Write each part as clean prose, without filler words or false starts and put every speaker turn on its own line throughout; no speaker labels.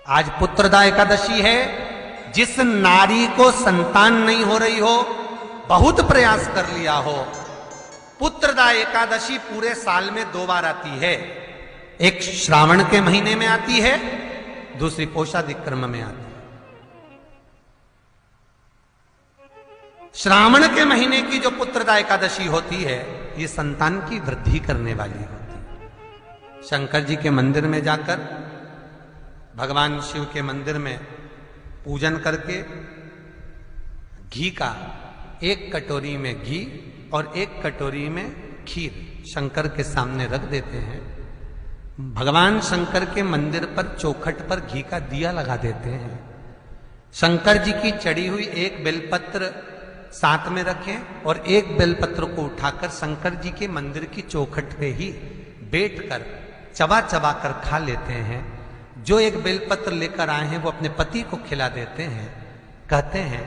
आज पुत्रदा एकादशी है। जिस नारी को संतान नहीं हो रही हो, बहुत प्रयास कर लिया हो, पुत्रदा एकादशी पूरे साल में 2 बार आती है। एक श्रावण के महीने में आती है, दूसरी पोषादिक क्रम में आती है। श्रावण के महीने की जो पुत्रदा एकादशी होती है, ये संतान की वृद्धि करने वाली होती है। शंकर जी के मंदिर में जाकर, भगवान शिव के मंदिर में पूजन करके घी का 1 कटोरी में घी और 1 कटोरी में खीर शंकर के सामने रख देते हैं। भगवान शंकर के मंदिर पर चौखट पर घी का दिया लगा देते हैं। शंकर जी की चढ़ी हुई 1 बेलपत्र साथ में रखें और 1 बेलपत्र को उठाकर शंकर जी के मंदिर की चौखट पे ही बैठकर चबा चबा कर खा लेते हैं। जो 1 बेलपत्र लेकर आए हैं वो अपने पति को खिला देते हैं। कहते हैं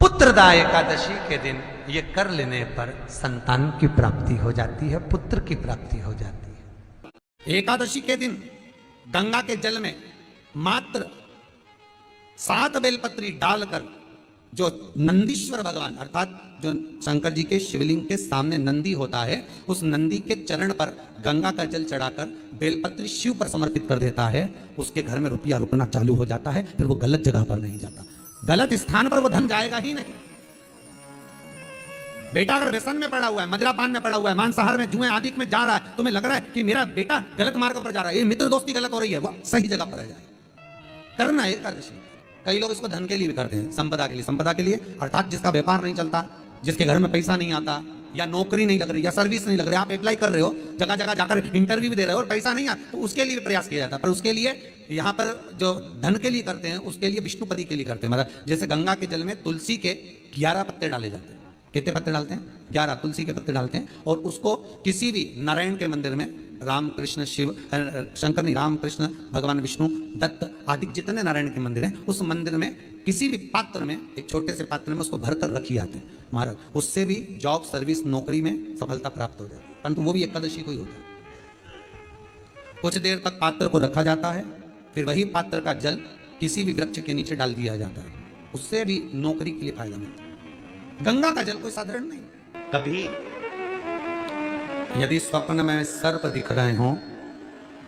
पुत्रदा एकादशी के दिन ये कर लेने पर संतान की प्राप्ति हो जाती है, पुत्र की प्राप्ति हो जाती है। एकादशी के दिन गंगा के जल में मात्र 7 बेलपत्री डालकर जो नंदीश्वर भगवान अर्थात जो शंकर जी के शिवलिंग के सामने नंदी होता है, उस नंदी के चरण पर गंगा का जल चढ़ाकर बेलपत्री शिव पर समर्पित कर देता है, उसके घर में रुपया रुकना चालू हो जाता है। फिर वो गलत जगह पर नहीं जाता, गलत स्थान पर वो धन जाएगा ही नहीं। बेटा अगर व्यसन में पड़ा हुआ है, मदिरापान में पड़ा हुआ है, मांसाहार में, जुए आदि में जा रहा है, तुम्हें लग रहा है कि मेरा बेटा गलत मार्ग पर जा रहा है, ये मित्र दोस्ती गलत हो रही है, वो सही जगह पर जाए। करना है एकादशी। कई लोग इसको धन के लिए भी करते हैं, संपदा के लिए। संपदा के लिए अर्थात जिसका व्यापार नहीं चलता, जिसके घर में पैसा नहीं आता, या नौकरी नहीं लग रही, या सर्विस नहीं लग रही, आप अप्लाई कर रहे हो, जगह जगह जाकर इंटरव्यू भी दे रहे हो और पैसा नहीं आता, तो उसके लिए प्रयास किया जाता है। पर उसके लिए यहाँ पर जो धन के लिए करते हैं, उसके लिए विष्णुपति के लिए करते हैं। मतलब जैसे गंगा के जल में तुलसी के 11 पत्ते डाले जाते हैं। कितने पत्ते डालते हैं? 11 तुलसी के पत्ते डालते हैं। और उसको किसी भी नारायण के मंदिर में, राम कृष्ण शिव शंकर नहीं, राम कृष्ण भगवान विष्णु दत्त आदि जितने नारायण के मंदिर हैं, उस मंदिर में किसी भी पात्र में, एक छोटे से पात्र में उसको भरकर रखी जाते हैं महाराज। उससे भी जॉब, सर्विस, नौकरी में सफलता प्राप्त हो जाती है। परंतु वो भी एकादशी को ही होता है। कुछ देर तक पात्र को रखा जाता है, फिर वही पात्र का जल किसी भी वृक्ष के नीचे डाल दिया जाता है, उससे भी नौकरी के लिए फायदा मिलता है। गंगा का जल कोई साधारण नहीं। कभी यदि स्वप्न में सर्प दिख रहे हों,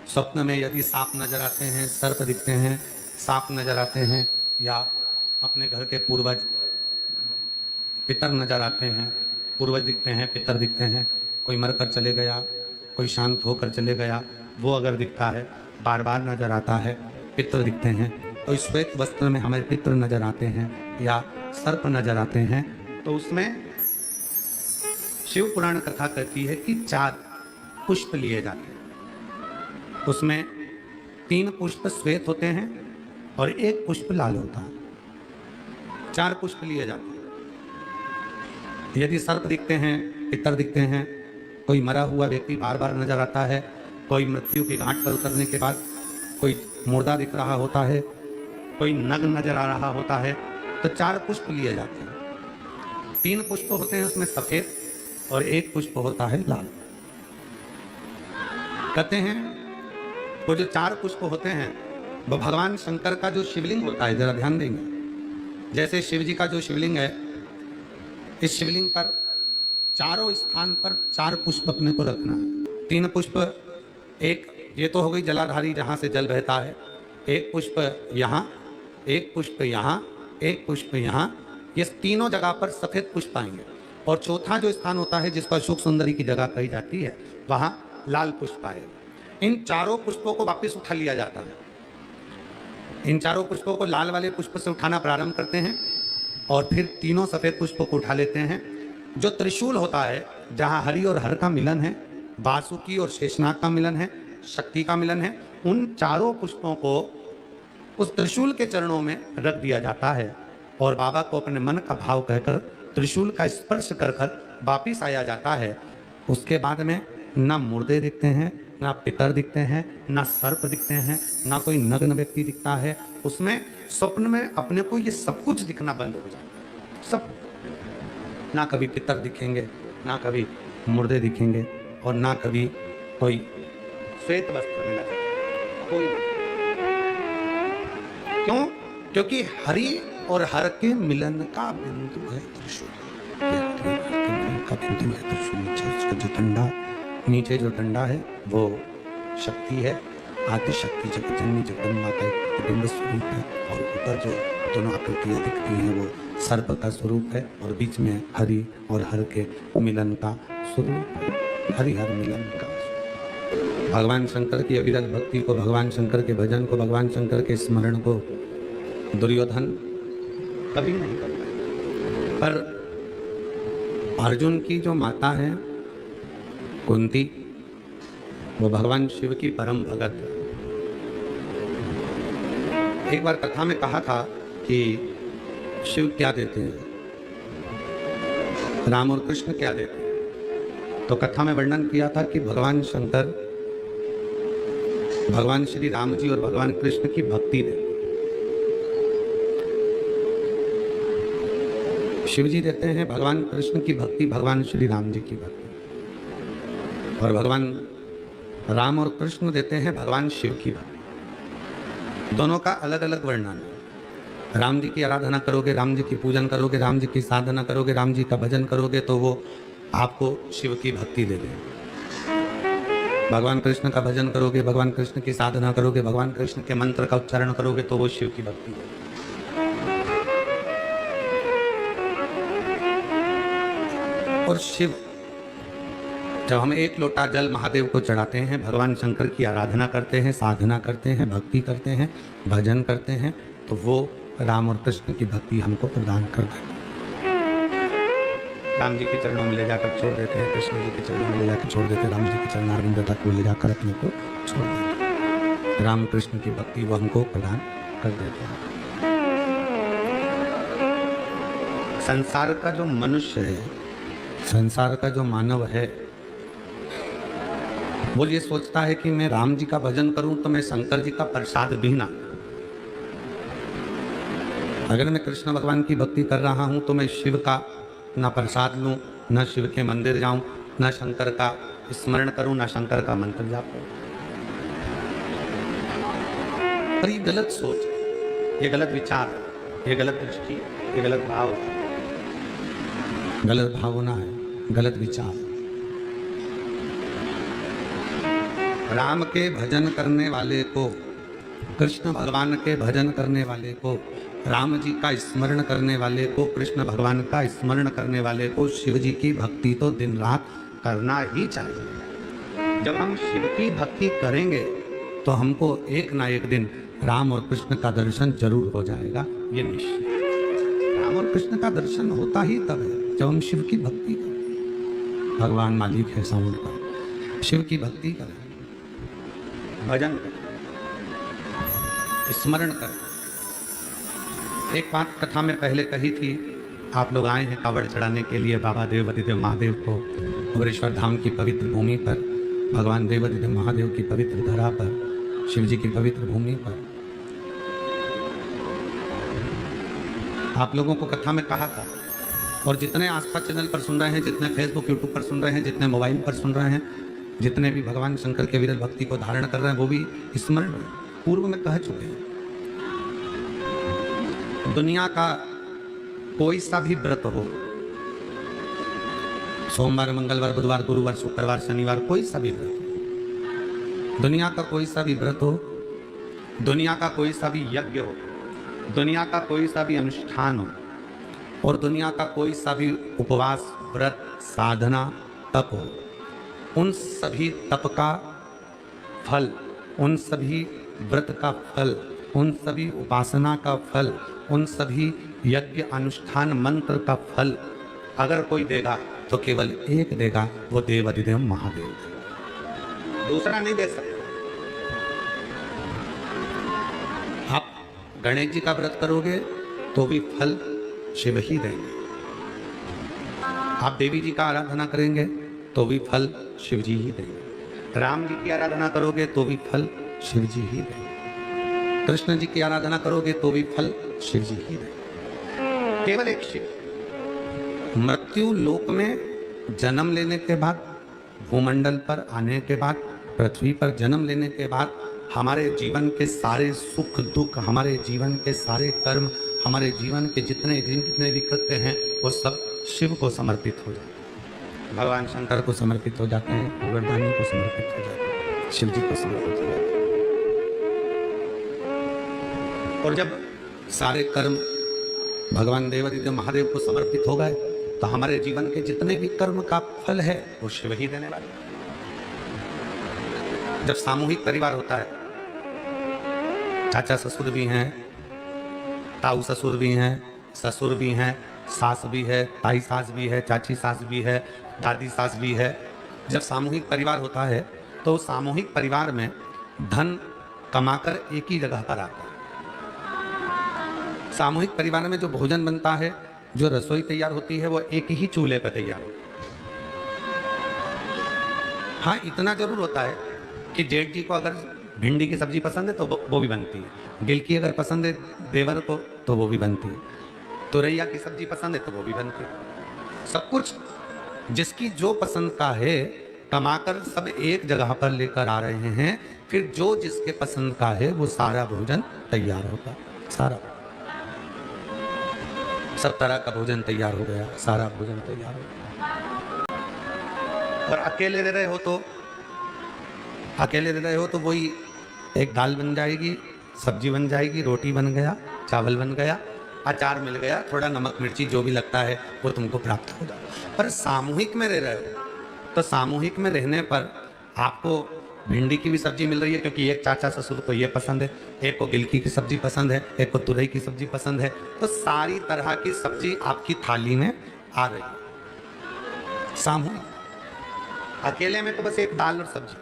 स्वप्न में यदि सांप नजर आते हैं, सर्प दिखते हैं, सांप नजर आते हैं, या अपने घर के पूर्वज पितर नजर आते हैं, पूर्वज दिखते हैं, पितर दिखते हैं, कोई मरकर चले गया, कोई शांत होकर चले गया, वो अगर दिखता है, बार बार नजर आता है, पितर दिखते हैं, तो श्वेत वस्त्र में हमारे पितर नजर आते हैं या सर्प नजर आते हैं, तो उसमें शिव पुराण कथा कहती है कि 4 पुष्प लिए जाते हैं। उसमें 3 पुष्प श्वेत होते हैं और 1 पुष्प लाल होता है। 4 पुष्प लिए जाते हैं। यदि सर्प दिखते हैं, पितर दिखते हैं, कोई मरा हुआ व्यक्ति बार बार नजर आता है, कोई मृत्यु की घाट पर उतरने के बाद कोई मुर्दा दिख रहा होता है, कोई नग्न नजर आ रहा होता है, तो 4 पुष्प लिए जाते हैं। 3 पुष्प होते हैं उसमें सफेद और 1 पुष्प होता है लाल। कहते हैं वो जो 4 पुष्प होते हैं वो भगवान शंकर का जो शिवलिंग होता है, जरा ध्यान देंगे, जैसे शिव जी का जो शिवलिंग है, इस शिवलिंग पर चारों स्थान पर 4 पुष्प अपने को रखना है। 3 पुष्प, एक ये तो हो गई जलाधारी जहां से जल बहता है, 1 पुष्प यहाँ, 1 पुष्प यहाँ, 1 पुष्प यहाँ, ये तीनों जगह पर सफेद पुष्प आएंगे। और चौथा जो स्थान होता है जिसको अशोक सुंदरी की जगह कही जाती है, वहां लाल पुष्प आएगा। इन 4 पुष्पों को वापस उठा लिया जाता है। इन 4 पुष्पों को लाल वाले पुष्प से उठाना प्रारंभ करते हैं और फिर तीनों सफेद पुष्पों को उठा लेते हैं। जो त्रिशूल होता है, जहां हरि और हर का मिलन है, वासुकी और शेषनाग का मिलन है, शक्ति का मिलन है, उन 4 पुष्पों को उस त्रिशूल के चरणों में रख दिया जाता है और बाबा को अपने मन का भाव कहकर त्रिशूल का स्पर्श कर कर वापिस आया जाता है। उसके बाद में ना मुर्दे दिखते हैं, ना पितर दिखते हैं, ना सर्प दिखते हैं, ना कोई नग्न व्यक्ति दिखता है। उसमें स्वप्न में अपने को ये सब कुछ दिखना बंद हो जाता है। सब, ना कभी पितर दिखेंगे, ना कभी मुर्दे दिखेंगे, और ना कभी कोई श्वेत वस्त्र में नजर, कोई क्यों? क्योंकि हरि और हर के मिलन का बिंदु है त्रिशूल। का बिंदु है त्रिशूल। उसका जो डंडा, नीचे जो डंडा है वो शक्ति है, आदि शक्ति जगतजननी जगदम्बा माता एक बिंब स्वरूप है, और ऊपर जो दोनों आकृतियां दिखती हैं वो सर्प का स्वरूप है, और बीच में हरि और हर के मिलन का स्वरूप है। हरि हर मिलन का। भगवान शंकर की अविरत भक्ति को, भगवान शंकर के भजन को, भगवान शंकर के स्मरण को दुर्योधन कभी नहीं कर पाए। पर अर्जुन की जो माता है कुंती, वो भगवान शिव की परम भगत है। एक बार कथा में कहा था कि शिव क्या देते हैं, राम और कृष्ण क्या देते हैं। तो कथा में वर्णन किया था कि भगवान शंकर भगवान श्री राम जी और भगवान कृष्ण की भक्ति देते, शिव जी देते हैं भगवान कृष्ण की भक्ति, भगवान श्री राम जी की भक्ति, और भगवान राम और कृष्ण देते हैं भगवान शिव की भक्ति। दोनों का अलग अलग वर्णन है। राम जी की आराधना करोगे, राम जी की पूजन करोगे, राम जी की साधना करोगे, राम जी का भजन करोगे तो वो आपको शिव की भक्ति दे देंगे। भगवान कृष्ण का भजन करोगे, भगवान कृष्ण की साधना करोगे, भगवान कृष्ण के मंत्र का उच्चारण करोगे तो वो शिव की भक्ति है। और शिव, जब हम एक लोटा जल महादेव को चढ़ाते हैं, भगवान शंकर की आराधना करते हैं, साधना करते हैं, भक्ति करते हैं, भजन करते हैं, तो वो राम और कृष्ण की भक्ति हमको प्रदान कर देते हैं। राम जी के चरणों में ले जाकर छोड़ देते हैं, कृष्ण जी के चरणों में ले जाकर छोड़ देते हैं, राम जी के चरणारविंद तक को ले जाकर अपने को छोड़ देते हैं। राम कृष्ण की भक्ति वो हमको प्रदान कर देते हैं। संसार का जो मनुष्य है, संसार का जो मानव है, वो ये सोचता है कि मैं राम जी का भजन करूं तो मैं शंकर जी का प्रसाद भी ना, अगर मैं कृष्ण भगवान की भक्ति कर रहा हूं तो मैं शिव का ना प्रसाद लूं, ना शिव के मंदिर जाऊं, ना शंकर का स्मरण करूं, ना शंकर का मंत्र जाप करूं। पर ये गलत सोच, ये गलत विचार, ये गलत दृष्टि, ये गलत भाव, गलत भावना है, गलत विचार। राम के भजन करने वाले को, कृष्ण भगवान के भजन करने वाले को, राम जी का स्मरण करने वाले को, कृष्ण भगवान का स्मरण करने वाले को शिव जी की भक्ति तो दिन रात करना ही चाहिए। जब हम शिव की भक्ति करेंगे तो हमको एक ना एक दिन राम और कृष्ण का दर्शन जरूर हो जाएगा, ये निश्चित। राम और कृष्ण का दर्शन होता ही तब है जब हम शिव की भक्ति करें। भगवान मालिक है साउंड का, शिव की भक्ति करें, भजन करें, स्मरण करें। एक बात कथा में पहले कही थी, आप लोग आए हैं कावड़ चढ़ाने के लिए बाबा देव महादेव को, भुवनेश्वर धाम की पवित्र भूमि पर, भगवान देव महादेव की पवित्र धरा पर, शिव जी की पवित्र भूमि पर। आप लोगों को कथा में कहा था, और जितने आस्था चैनल पर सुन रहे हैं, जितने फेसबुक यूट्यूब पर सुन रहे हैं, जितने मोबाइल पर सुन रहे हैं, जितने भी भगवान शंकर के विरल भक्ति को धारण कर रहे हैं, वो भी स्मरण पूर्व में कह चुके हैं। दुनिया का कोई सा भी व्रत हो, सोमवार, मंगलवार, बुधवार, गुरुवार, शुक्रवार, शनिवार, कोई सा भी व्रत, दुनिया का कोई सा भी व्रत हो, दुनिया का कोई सा भी यज्ञ हो, दुनिया का कोई सा भी अनुष्ठान हो, और दुनिया का कोई सा भी उपवास, व्रत, साधना, तप हो, उन सभी तप का फल, उन सभी व्रत का फल, उन सभी उपासना का फल, उन सभी यज्ञ अनुष्ठान मंत्र का फल अगर कोई देगा तो केवल एक देगा, वो देवाधिदेव महादेव, दूसरा नहीं दे सकता। आप गणेश जी का व्रत करोगे तो भी फल शिव ही देंगे, आप देवी जी का आराधना करेंगे तो भी फल शिव जी ही देंगे, राम जी की आराधना करोगे तो भी फल शिव जी ही देंगे, कृष्ण जी की आराधना करोगे तो भी फल शिव जी ही देंगे। केवल एक शिव। मृत्यु लोक में जन्म लेने के बाद, भूमंडल पर आने के बाद, पृथ्वी पर जन्म लेने के बाद हमारे जीवन के सारे सुख दुख, हमारे जीवन के सारे कर्म, हमारे जीवन के जितने भी कृत्य हैं वो सब शिव को समर्पित हो जाते हैं, भगवान शंकर को समर्पित हो जाते हैं, वरदानी को समर्पित हो जाते हैं, शिव जी को समर्पित हो जाते हैं। और जब सारे कर्म भगवान देवादिदेव महादेव को समर्पित हो गए तो हमारे जीवन के जितने भी कर्म का फल है वो शिव ही देने वाले। जब सामूहिक परिवार होता है, चाचा ससुर भी हैं, ताऊ ससुर भी हैं, ससुर भी हैं, सास भी है, ताई सास भी है, चाची सास भी है, दादी सास भी है। जब सामूहिक परिवार होता है तो सामूहिक परिवार में धन कमाकर एक ही जगह पर आता है। सामूहिक परिवार में जो भोजन बनता है, जो रसोई तैयार होती है, वो एक ही चूल्हे पर तैयार होती है। हाँ, इतना जरूर होता है कि जेठ जी को अगर भिंडी की सब्जी पसंद है तो वो भी बनती है, गिलकी अगर पसंद है देवर को तो वो भी बनती है, तुरैया की सब्जी पसंद है तो वो भी बनती है। सब कुछ जिसकी जो पसंद का है कमाकर सब एक जगह पर लेकर आ रहे हैं, फिर जो जिसके पसंद का है वो सारा भोजन तैयार होता है। सारा सब तरह का भोजन तैयार हो गया, सारा भोजन तैयार हो गया। और अकेले रह रहे हो तो वही एक दाल बन जाएगी, सब्जी बन जाएगी, रोटी बन गया, चावल बन गया, अचार मिल गया, थोड़ा नमक मिर्ची जो भी लगता है वो तुमको प्राप्त हो जाए। पर सामूहिक में रह रहे हो तो सामूहिक में रहने पर आपको भिंडी की भी सब्जी मिल रही है क्योंकि एक चाचा ससुर को ये पसंद है, एक को गिलकी की सब्जी पसंद है, एक को तुरई की सब्जी पसंद है, तो सारी तरह की सब्जी आपकी थाली में आ रही है। सामूहिक, अकेले में तो बस एक दाल और सब्जी,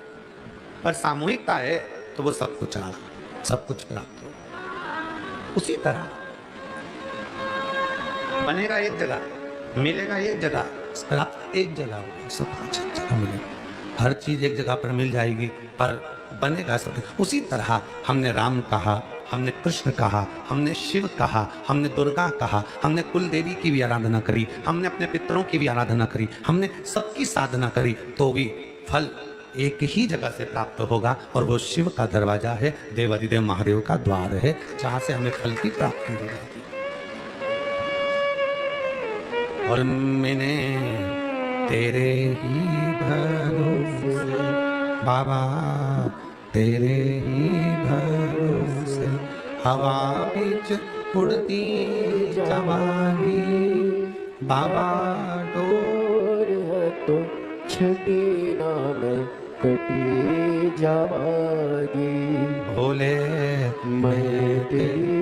पर सामूहिकता है तो वो सब कुछ आ, सब कुछ प्राप्त हो। उसी तरह बनेगा एक जगह, मिलेगा एक जगह, प्राप्त एक जगह होगा, सब कुछ एक जगह मिलेगा। हर चीज एक जगह पर मिल जाएगी पर बनेगा सब। उसी तरह हमने राम कहा, हमने कृष्ण कहा, हमने शिव कहा, हमने दुर्गा कहा, हमने कुल देवी की भी आराधना करी, हमने अपने पितरों की भी आराधना करी, हमने सबकी साधना करी, तो भी फल एक ही जगह से प्राप्त होगा और वो शिव का दरवाजा है, देवादिदेव महादेव का द्वार है, जहां से हमें फल की प्राप्ति हो जाती है। और मैंने तेरे ही भरोसे बाबा, तेरे ही भरोसे हवा बीच उड़ती जवानी बाबा, डोर है तो छठी ना मैं कटी जावागी, भोले मैं तेरी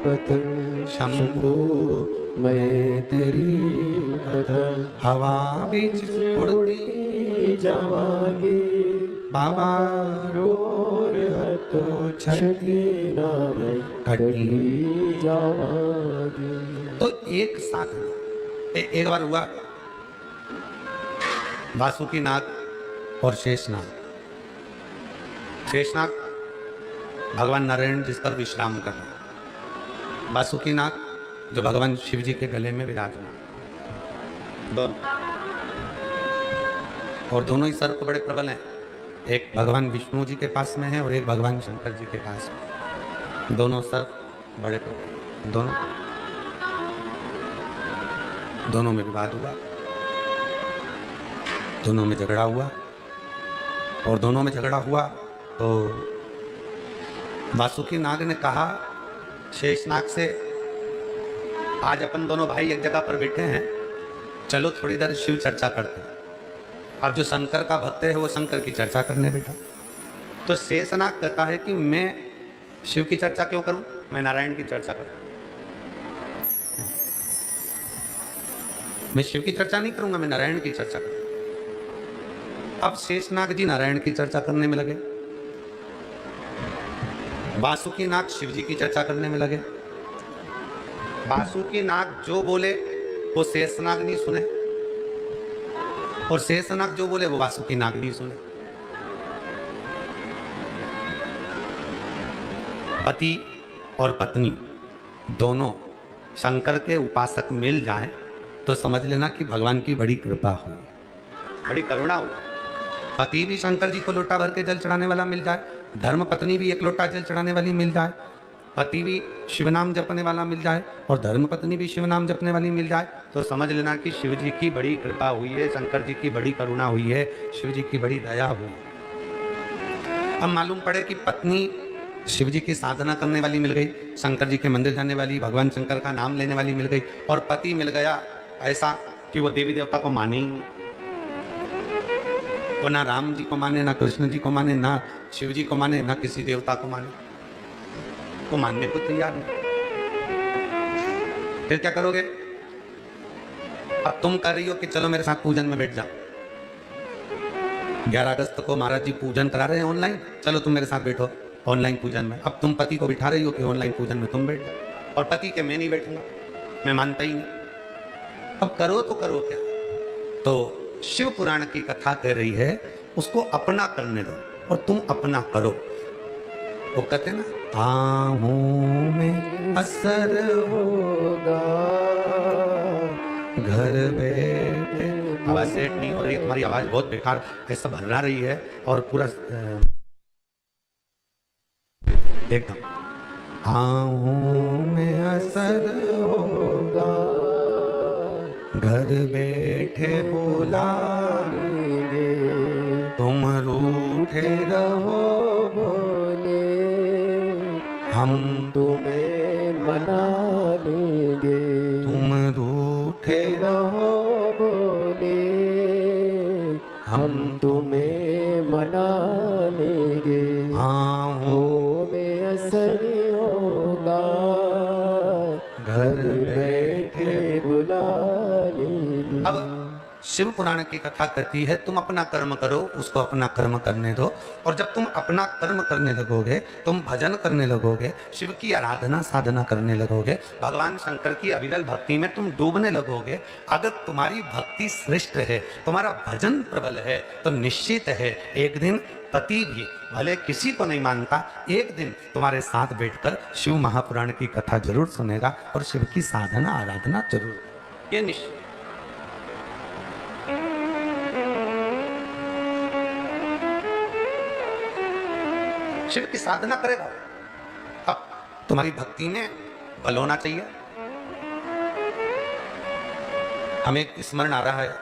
पतंग शंभू, मैं तेरी पतंग हवा बीच उड़ती जावागी बाबा, डोर है तो छठी ना मैं कटी जावागी। तो एक साथ एक बार हुआ वासुकीनाथ और शेषनाग। शेषनाग भगवान नारायण जिस पर विश्राम कर रहे, वासुकीनाथ जो भगवान शिव जी के गले में विराजमान, और दोनों ही सर्प बड़े प्रबल हैं। एक भगवान विष्णु जी के पास में है और एक भगवान शंकर जी के पास में। दोनों सर्प बड़े प्रबल, दोनों में विवाद हुआ, दोनों में झगड़ा हुआ, और दोनों में झगड़ा हुआ तो वासुकीनाग ने कहा शेषनाग से, आज अपन दोनों भाई एक जगह पर बैठे हैं, चलो थोड़ी देर शिव चर्चा करते हैं। अब जो शंकर का भक्त है वो शंकर की चर्चा करने बैठा, तो शेषनाग कहता है कि मैं शिव की चर्चा क्यों करूं, मैं नारायण की चर्चा करूं। मैं शिव की चर्चा नहीं करूंगा, मैं नारायण की चर्चा करूंगा। अब शेषनाग जी नारायण की चर्चा करने में लगे, वासुकीनाग शिव जी की चर्चा करने में लगे। वासुकीनाग जो बोले वो शेषनाग नहीं सुने, और शेषनाग जो बोले वो वासुकीनाग नहीं सुने। पति और पत्नी दोनों शंकर के उपासक मिल जाएं तो समझ लेना कि भगवान की बड़ी कृपा हुई, बड़ी करुणा हुई। पति भी शंकर जी को लोटा भर के जल चढ़ाने वाला मिल जाए धर्म पत्नी भी एक लोटा जल चढ़ाने वाली मिल जाए, पति भी शिव नाम जपने वाला मिल जाए और धर्म पत्नी भी शिव नाम जपने वाली मिल जाए, तो समझ लेना कि शिव जी की बड़ी कृपा हुई है, शंकर जी की बड़ी करुणा हुई है, शिव जी की बड़ी दया हुई। अब मालूम पड़े कि पत्नी शिव जी की साधना करने वाली मिल गई, शंकर जी के मंदिर जाने वाली, भगवान शंकर का नाम लेने वाली मिल गई, और पति मिल गया ऐसा कि वो देवी देवता को माने ही नहीं, वो ना राम जी को माने, ना कृष्ण जी को माने, ना शिव जी को माने, ना किसी देवता को माने, वो मानने को तैयार नहीं। फिर क्या करोगे? अब तुम कर रही हो कि चलो मेरे साथ पूजन में बैठ जाओ, 11 अगस्त को महाराज जी पूजन करा रहे हैं ऑनलाइन, चलो तुम मेरे साथ बैठो ऑनलाइन पूजन में। अब तुम पति को बिठा रही हो कि ऑनलाइन पूजन में तुम बैठ जाओ, और पति के मैं नहीं बैठूंगा, मैं मानता ही नहीं। अब करो तो करो क्या? तो शिव पुराण की कथा कह रही है उसको अपना करने दो और तुम अपना करो। वो कहते ना, आहों में असर होगा घर बैठे। आवाज सेट नहीं हो रही, तुम्हारी आवाज बहुत बेकार ऐसा भरना रही है और पूरा एकदम। आहों में असर होगा घर बैठे बुलाएंगे, तुम रूठे रहो बोले हम तुम्हें मना लेंगे, तुम रूठे रहो बोले हम तुम्हें मना लेंगे, आहों में असर होगा घर बैठे बुला लेंगे। अब शिव पुराण की कथा कहती है तुम अपना कर्म करो, उसको अपना कर्म करने दो, और जब तुम अपना कर्म करने लगोगे, तुम भजन करने लगोगे, शिव की आराधना साधना करने लगोगे, भगवान शंकर की अविरल भक्ति में तुम डूबने लगोगे, अगर तुम्हारी भक्ति श्रेष्ठ है, तुम्हारा भजन प्रबल है, तो निश्चित है एक दिन पति भी भले किसी को नहीं मानता, एक दिन तुम्हारे साथ बैठकर शिव महापुराण की कथा जरूर सुनेगा और शिव की साधना आराधना जरूर, ये निश्चित। शिव की साधना करेगा। अब तुम्हारी भक्ति में बल होना चाहिए। हमें एक स्मरण आ रहा है,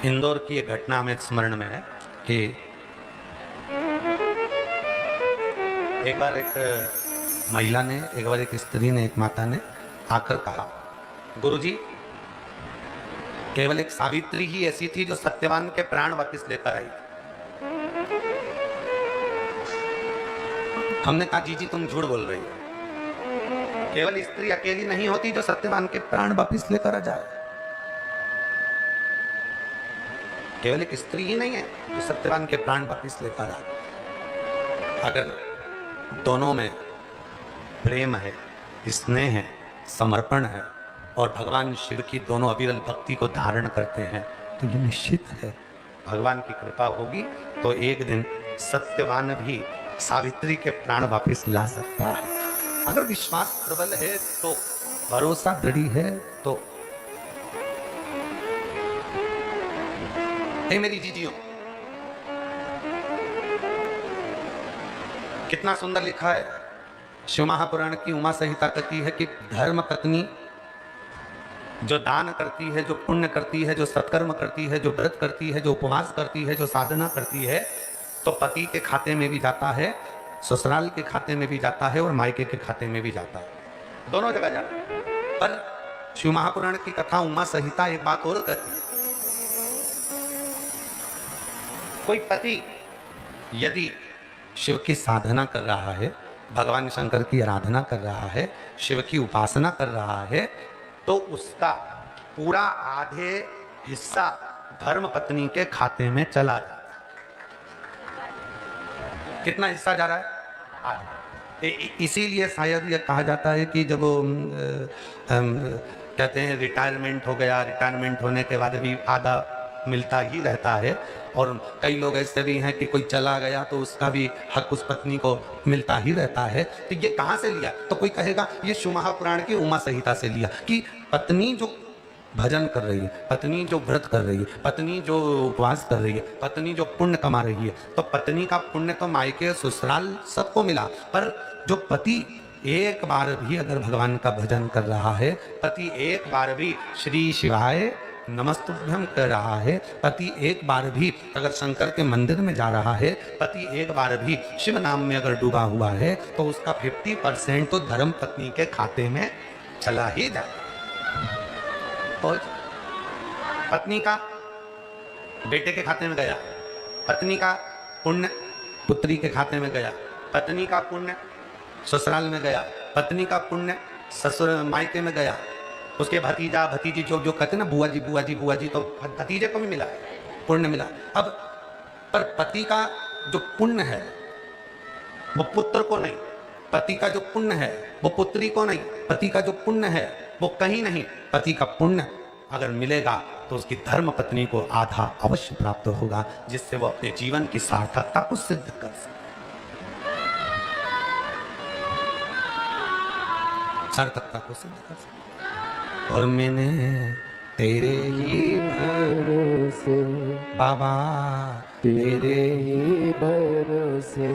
इंदौर की एक घटना हमें स्मरण में है कि एक बार एक महिला ने, एक बार एक स्त्री ने, एक माता ने आकर कहा, गुरुजी केवल एक सावित्री ही ऐसी थी जो सत्यवान के प्राण वापस लेकर आई। हमने कहा जी तुम झूठ बोल रही हो, केवल स्त्री अकेली नहीं होती जो सत्यवान के प्राण वापस लेकर आ जाए, केवल एक स्त्री ही नहीं है जो सत्यवान के प्राण वापस लेकर आए। अगर दोनों में प्रेम है, स्नेह है, समर्पण है और भगवान शिव की दोनों अविरल भक्ति को धारण करते हैं, तो ये निश्चित है भगवान की कृपा होगी तो एक दिन सत्यवान भी सावित्री के प्राण वापस ला सकता है। अगर विश्वास प्रबल है तो, भरोसा दृढ़ है तो। हे मेरी जीजियों, कितना सुंदर लिखा है शिव महापुराण की उमा संहिता कहती है कि धर्म पत्नी जो दान करती है, जो पुण्य करती है, जो सत्कर्म करती है, जो व्रत करती है, जो उपवास करती है, जो साधना करती है, तो पति के खाते में भी जाता है, ससुराल के खाते में भी जाता है और मायके के खाते में भी जाता है, दोनों जगह जाता है। पर शिव महापुराण की कथा उमा संहिता एक बात और कहती है, कोई पति यदि शिव की साधना कर रहा है, भगवान शंकर की आराधना कर रहा है, शिव की उपासना कर रहा है, तो उसका पूरा आधे हिस्सा धर्म पत्नी के खाते में चला जाता है। कितना हिस्सा जा रहा है? इसीलिए शायद ये कहा जाता है कि जब वो कहते हैं रिटायरमेंट हो गया, रिटायरमेंट होने के बाद भी आधा मिलता ही रहता है, और कई लोग ऐसे भी हैं कि कोई चला गया तो उसका भी हक उस पत्नी को मिलता ही रहता है। तो ये कहाँ से लिया? तो कोई कहेगा ये शिव महापुराण की उमा संहिता से लिया कि पत्नी जो भजन कर रही है, पत्नी जो व्रत कर रही है, पत्नी जो उपवास कर रही है, पत्नी जो पुण्य कमा रही है, तो पत्नी का पुण्य तो मायके ससुराल सबको मिला। पर जो पति एक बार भी अगर भगवान का भजन कर रहा है, पति एक बार भी श्री शिवाय नमस्तुभ्यम कर रहा है, पति एक बार भी अगर शंकर के मंदिर में जा रहा है, पति एक बार भी शिव नाम में अगर डूबा हुआ है, तो उसका 50% तो धर्म पत्नी के खाते में चला ही जाए। और पत्नी का बेटे के खाते में गया, पत्नी का पुण्य पुत्री के खाते में गया, पत्नी का पुण्य ससुराल में गया, पत्नी का पुण्य ससुर मायके में गया, उसके भतीजा भतीजी जो जो कहते ना बुआ जी बुआ जी बुआ जी, तो भतीजे को भी मिला, पुण्य मिला। अब पर पति का जो पुण्य है वो पुत्र को नहीं, पति का जो पुण्य है वो पुत्री को नहीं, पति का जो पुण्य है वो कहीं नहीं। पति का पुण्य अगर मिलेगा तो उसकी धर्म पत्नी को आधा अवश्य प्राप्त होगा, जिससे वो अपने जीवन की सार्थकता को सिद्ध कर सके, सार्थकता को सिद्ध कर सके। और मैंने तेरे ही भरोसे बाबा, तेरे ही भरोसे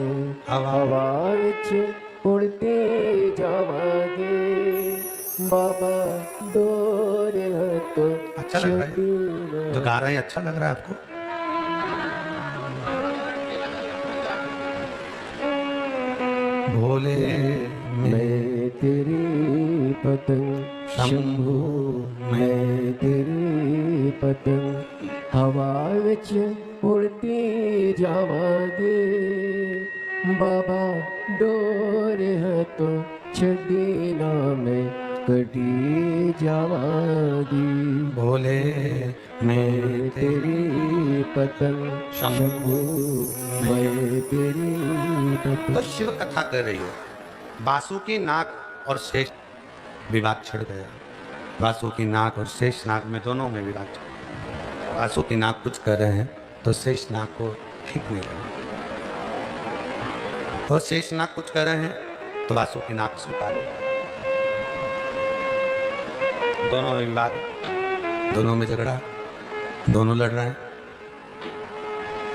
हवा विच उड़ते जावांगे बाबा, डोर तो अच्छा लग रहा है जो गा रहे हैं, अच्छा लग रहा है आपको? भोले मैं तेरी पतंग, शंभू मैं तेरी पतंग, हवा विच उड़ती जावांगे बाबा, डोर है तो छड़ी ना मैं कटी जावांगी। भोले मैं तेरी पतंग, शंभू मैं तेरी पतंग। तो शिव कथा कर रही हो, वासुकी नाग और शेष विवाद छिड़ गया, वासुकी नाग और शेष नाग में दोनों में विवाद छिड़ गया। वासुकी नाग कुछ कर रहे हैं तो शेष नाग को ठीक नहीं लगा, और शेष नाग कुछ कर रहे हैं तो वासुकी नाग स्वीकार किया। दोनों में विवाद, दोनों में झगड़ा, दोनों लड़ रहे हैं।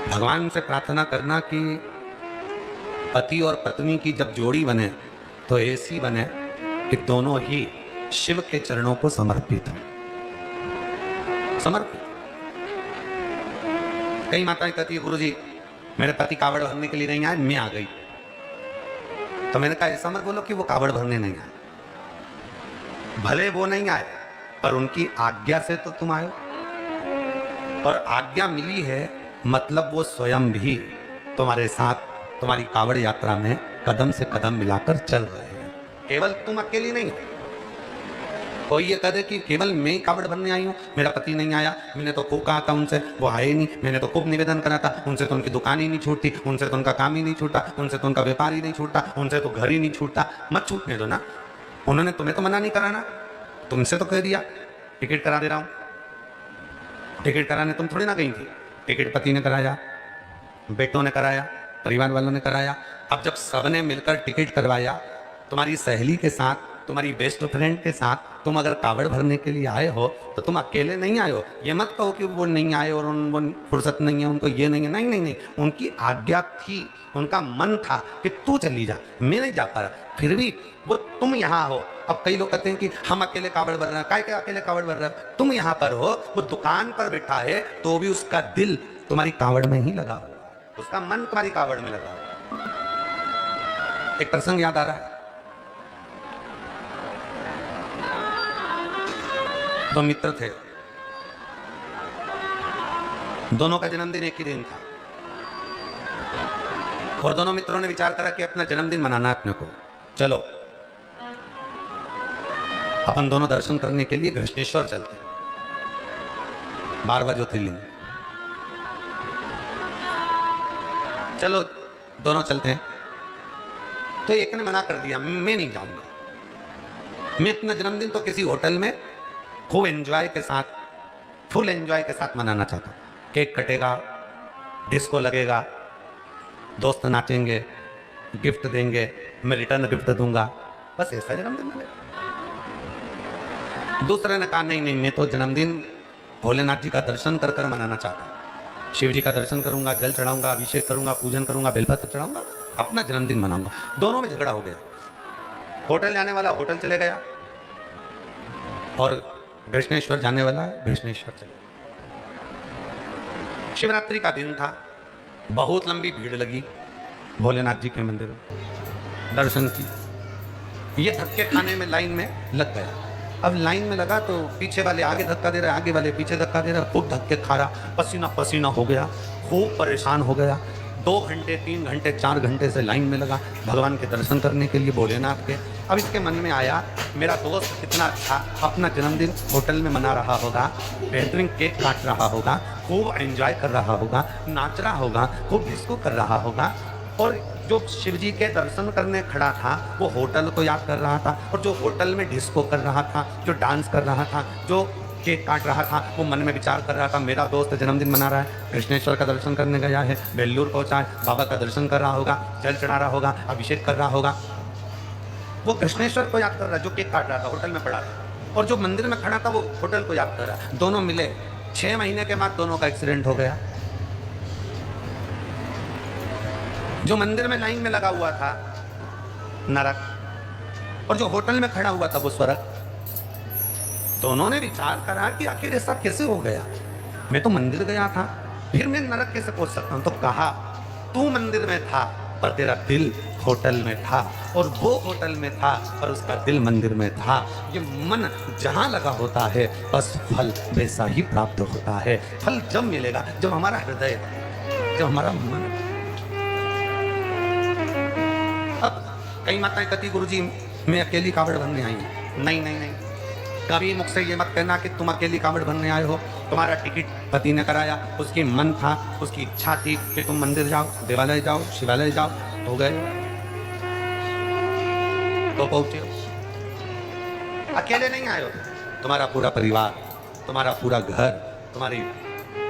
भगवान से प्रार्थना करना कि पति और पत्नी की जब जोड़ी बने तो ऐसी बने कि दोनों ही शिव के चरणों को समर्पित हो, समर्पित। कई माताएं कहती है गुरुजी मेरे पति कावड़ भरने के लिए नहीं आए, मैं आ गई। तो मैंने कहा ऐसा मत बोलो कि वो कावड़ भरने नहीं आए, भले वो नहीं आए पर उनकी आज्ञा से तो तुम आए, और आज्ञा मिली है मतलब वो स्वयं भी तुम्हारे साथ तुम्हारी कावड़ यात्रा में कदम से कदम मिलाकर चल रहे हैं, केवल तुम अकेली नहीं। कोई ये कहे कि केवल मैं कावड़ भरने आई हूँ, मेरा पति नहीं आया, मैंने तो खूब कहा था उनसे, वो आए नहीं, मैंने तो खूब निवेदन करा था, उनसे तो उनकी दुकान ही नहीं छूटती, उनसे तो उनका काम ही नहीं छूटता, उनसे तो उनका व्यापार ही नहीं छूटता, उनसे तो घर ही नहीं छूटता। मत छूटने दो ना, उन्होंने तुम्हें तो मना नहीं कराना, तुमसे तो कह दिया टिकट करा दे रहा हूँ। टिकट कराने तुम थोड़ी ना गई थी, टिकट पति ने कराया, बेटों ने कराया, परिवार वालों ने कराया। अब जब सबने मिलकर टिकट करवाया, तुम्हारी सहेली के साथ, तुम्हारी बेस्ट फ्रेंड के साथ तुम अगर कावड़ भरने के लिए आए हो तो तुम अकेले नहीं आए हो। ये मत कहो कि वो नहीं आए और वो फुर्सत नहीं है, उनको ये नहीं है, नहीं नहीं नहीं, उनकी आज्ञा थी, उनका मन था कि तू चली जा, मैं नहीं जा पा रहा, फिर भी वो तुम यहाँ हो। अब कई लोग कहते हैं कि हम अकेले कावड़ भर रहे हैं, काय के अकेले कावड़ भर रहे हैं, तुम यहाँ पर हो, वो दुकान पर बैठा है तो भी उसका दिल तुम्हारी कावड़ में ही लगा हुआ, उसका मन तुम्हारी कावड़ में लगा हुआ। एक प्रसंग याद आ रहा है, दो मित्र थे, दोनों का जन्मदिन एक ही दिन था, और दोनों मित्रों ने विचार करा कि अपना जन्मदिन मनाना अपने को, चलो अपन दोनों दर्शन करने के लिए घृष्णेश्वर चलते, 12 ज्योतिर्लिंग, चलो दोनों चलते हैं। तो एक ने मना कर दिया, मैं नहीं जाऊंगा, मैं अपना जन्मदिन तो किसी होटल में खूब एंजॉय के साथ, फुल एंजॉय के साथ मनाना चाहता हूँ। केक कटेगा, डिस्को लगेगा, दोस्त नाचेंगे, गिफ्ट देंगे, मैं रिटर्न गिफ्ट दूंगा, बस ऐसा जन्मदिन मनाएगा। दूसरे ने कहा नहीं नहीं, मैं तो जन्मदिन भोलेनाथ जी का दर्शन कर कर मनाना चाहता हूँ। शिव जी का दर्शन करूंगा, जल चढ़ाऊंगा, अभिषेक करूंगा, पूजन करूंगा, बेलपत्र चढ़ाऊंगा, अपना जन्मदिन मनाऊंगा। दोनों में झगड़ा हो गया। होटल जाने वाला होटल चले गया और कृष्णेश्वर जाने वाला कृष्णेश्वर चले गया। शिवरात्रि का दिन था, बहुत लंबी भीड़ लगी भोलेनाथ जी के मंदिर में, दर्शन की। ये धक्के खाने में लाइन में लग गया। अब लाइन में लगा तो पीछे वाले आगे धक्का दे रहे, आगे वाले पीछे धक्का दे रहे, खूब धक्के खा रहा, पसीना पसीना हो गया, खूब परेशान हो गया। 2 घंटे 3 घंटे 4 घंटे से लाइन में लगा भगवान के दर्शन करने के लिए, भोलेनाथ के। अब इसके मन में आया, मेरा दोस्त कितना अच्छा अपना जन्मदिन होटल में मना रहा होगा, बेहतरीन केक काट रहा होगा, खूब एंजॉय कर रहा होगा, नाच रहा होगा, खूब डिस्को कर रहा होगा, और जो शिव जी के दर्शन करने खड़ा था वो होटल को याद कर रहा था, और जो होटल में डिस्को कर रहा था, जो डांस कर रहा था, जो केक काट रहा था, वो मन में विचार कर रहा था, मेरा दोस्त जन्मदिन मना रहा है, कृष्णेश्वर का दर्शन करने गया है, बेल्लूर पहुंचा है, बाबा का दर्शन कर रहा होगा, जल चढ़ा रहा होगा, अभिषेक कर रहा होगा। वो कृष्णेश्वर को याद कर रहा है जो केक काट रहा था, होटल में पड़ा था, और जो मंदिर में खड़ा था वो होटल को याद कर रहा है। दोनों मिले। 6 महीने के बाद दोनों का एक्सीडेंट हो गया। जो मंदिर में लाइन में लगा हुआ था नरक, और जो होटल में खड़ा हुआ था वो स्वर्ग। दोनों ने विचार करा कि आखिर ऐसा कैसे हो गया, मैं तो मंदिर गया था, फिर मैं नरक कैसे पहुंच सकता हूं। तो कहा, तू मंदिर में था पर तेरा दिल होटल में था, और वो होटल में था पर उसका दिल मंदिर में था। ये मन जहां लगा होता है बस फल वैसा ही प्राप्त होता है। फल जब मिलेगा जब हमारा हृदय, जब हमारा मन। अब कई माताएं कहती, गुरुजी मैं अकेली कावड़ बनने आई हूं। नहीं नहीं नहीं, कभी मुझसे ये मत कहना कि तुम अकेली कावड़ बनने आए हो। तुम्हारा टिकट पति ने कराया, उसकी मन था, उसकी इच्छा थी कि तुम मंदिर जाओ, देवालय जाओ, शिवालय जाओ, हो गए तो पहुंचे हो। अकेले नहीं आए हो, तुम्हारा पूरा परिवार, तुम्हारा पूरा घर, तुम्हारी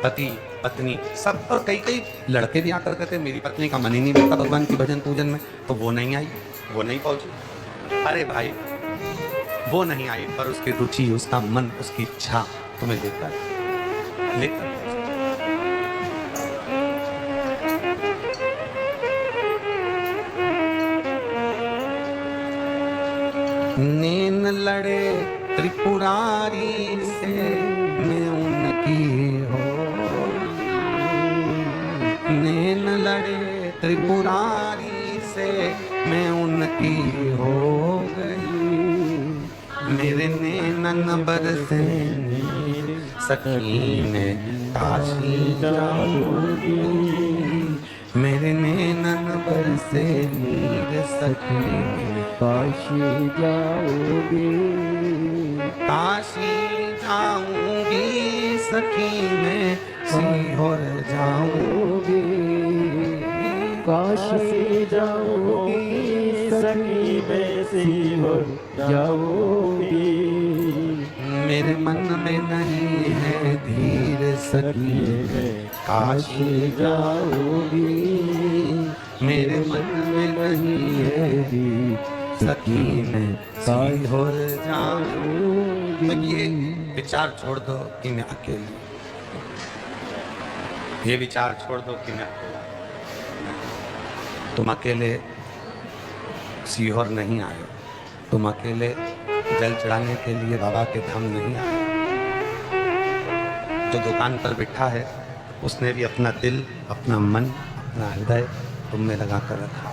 पति पत्नी सब, और कई लड़के भी आकर कहते मेरी पत्नी का मन ही नहीं लगता भगवान की भजन पूजन में, तो वो नहीं आई, वो नहीं पहुंची। अरे भाई, वो नहीं आई पर उसकी रुचि, उसका मन, उसकी इच्छा तुम्हें लेकर नैन लड़े त्रिपुरारी से मैं उनकी हो, नैन लड़े त्रिपुरारी से मैं उनकी हो गई। मेरे नैनन बरसे सखी ने काशी जाऊंगी, मेरे नैनन बरसे नीर सखी ने काशी जाऊंगी, काशी जाऊंगी सखी में सीहोर जाऊंगी,
काशी जाऊंगी सखी में सीहोर जाऊंगी।
मेरे मन में नहीं है धीर सखी में काशी जाऊंगी, मेरे मन में नहीं है धीर सखी में सीहोर जाऊंगी। तो ये विचार छोड़ दो कि मैं अकेली, ये विचार छोड़ दो कि मैं तुम अकेले सीहोर नहीं आए, तुम अकेले जल चढ़ाने के लिए बाबा के धाम नहीं आए। जो दुकान पर बैठा है उसने भी अपना दिल, अपना मन, अपना हृदय तुम में लगा कर रखा।